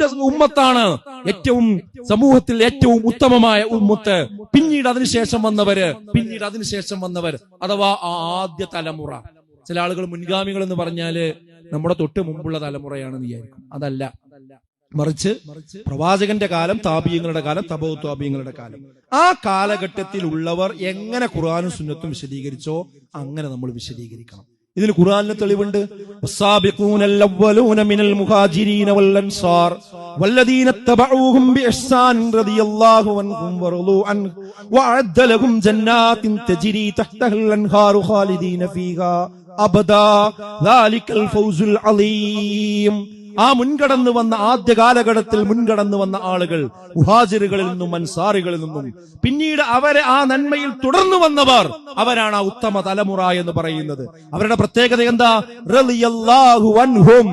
എന്റെ ഉമ്മത്താണ് ഏറ്റവും സമൂഹത്തിൽ ഏറ്റവും ഉത്തമമായ ഉമ്മത്ത്, പിന്നീട് അതിനുശേഷം വന്നവർ അഥവാ ആദ്യ തലമുറ. ചില ആളുകൾ മുൻഗാമികൾ എന്ന് പറഞ്ഞാല് നമ്മുടെ തൊട്ട് മുമ്പുള്ള തലമുറയാണെന്ന് വിചാരിക്കും. അതല്ല, മറിച്ച് പ്രവാചകന്റെ കാലം, താബിയങ്ങളുടെ കാലം, തബഉ താബിയങ്ങളുടെ കാലം, ആ കാലഘട്ടത്തിലുള്ളവർ എങ്ങനെ ഖുർആനും സുന്നത്തും വിശദീകരിച്ചോ അങ്ങനെ നമ്മൾ വിശദീകരിക്കണം. ഇതിന് ഖുർആനിലെ തെളിവുണ്ട്. വസ്സാബിഖൂനൽ അവ്വലൂന മിനൽ മുഹാജിരീന വൽ അൻസാർ വല്ലദീന തബഊഹും ബിഇഹ്സാൻ റളിയല്ലാഹു അൻഹും വറളൂ അൻഹു വഅദ്ദ ലഹും ജന്നാത്തിൻ തജ്രി തഹ്തഹൽ അൻഹാറു ഖാലിദീന ഫീഹാ അബദാ ദാലികൽ ഫൗസുൽ അലീം. ആ മുൻകടന്നു വന്ന ആദ്യ കാലഘട്ടത്തിൽ മുൻകടന്നു വന്ന ആളുകൾ മുഹാജിറുകളിൽ നിന്നും അൻസാറികളിൽ നിന്നും പിന്നീട് അവരെ ആ നന്മയിൽ തുടർന്നു വന്നവർ, അവരാണ് ആ ഉത്തമ തലമുറ എന്ന് പറയുന്നത്. അവരുടെ പ്രത്യേകത എന്താ? റളിയല്ലാഹു അൻഹും,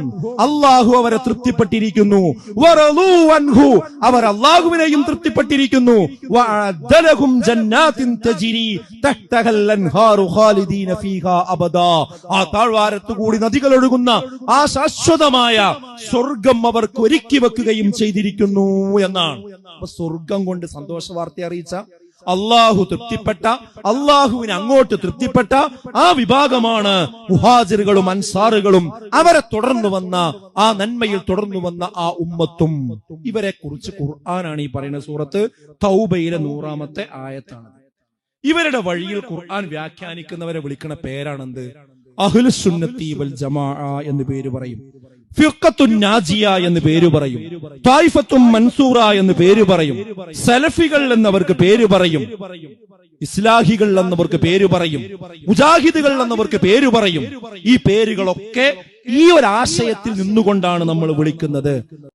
അല്ലാഹു അവരെ തൃപ്തിപ്പെട്ടിരിക്കുന്നു, വറളൂ അൻഹു, അവർ അല്ലാഹുവിനെയും തൃപ്തിപ്പെട്ടിരിക്കുന്നു, വഅദ്ദ ലഹും ജന്നാത്തിൻ തജ്രി തഹ്തഹൽ അൻഹാറു ഖാലിദീന ഫീഹാ അബദാ. ആ താഴ്വാരത്തു കൂടി നദികൾ ഒഴുകുന്ന ആ ശാശ്വതമായ സ്വർഗം അവർക്ക് ഒരുക്കി വെക്കുകയും ചെയ്തിരിക്കുന്നു എന്നാണ്. അപ്പൊ സ്വർഗം കൊണ്ട് സന്തോഷ വാർത്ത അറിയിച്ച, അള്ളാഹു തൃപ്തിപ്പെട്ട, അള്ളാഹുവിന് അങ്ങോട്ട് തൃപ്തിപ്പെട്ട ആ വിഭാഗമാണ് മുഹാജിറുകളും അൻസാറുകളും, അവരെ തുടർന്നു വന്ന ആ നന്മയിൽ തുടർന്നു വന്ന ആ ഉമ്മത്തും. ഇവരെ കുറിച്ച് ഖുർആനാണ് ഈ പറയുന്ന സൂറത്ത് തൗബയിലെ 100-ാമത്തെ ആയത്താണ്. ഇവരുടെ വഴിയിൽ ഖുർആൻ വ്യാഖ്യാനിക്കുന്നവരെ വിളിക്കുന്ന പേരാണെന്ത്? അഹ്ലുസ് സുന്നത്തി വൽ ജമാഅ എന്ന് പേര് പറയും, ഫിഖ്ഹത്തുൻ നാജിയ എന്ന് പേര് പറയും, ത്വായിഫത്തുൻ മൻസൂറ എന്ന് പേര് പറയും, സലഫികൾ എന്നവർക്ക് പേര് പറയും, ഇസ്ലാഹികൾ എന്നവർക്ക് പേര് പറയും, മുജാഹിദുകൾ എന്നവർക്ക് പേര് പറയും. ഈ പേരുകളൊക്കെ ഈ ഒരു ആശയത്തിൽ നിന്നുകൊണ്ടാണ് നമ്മൾ വിളിക്കുന്നത്.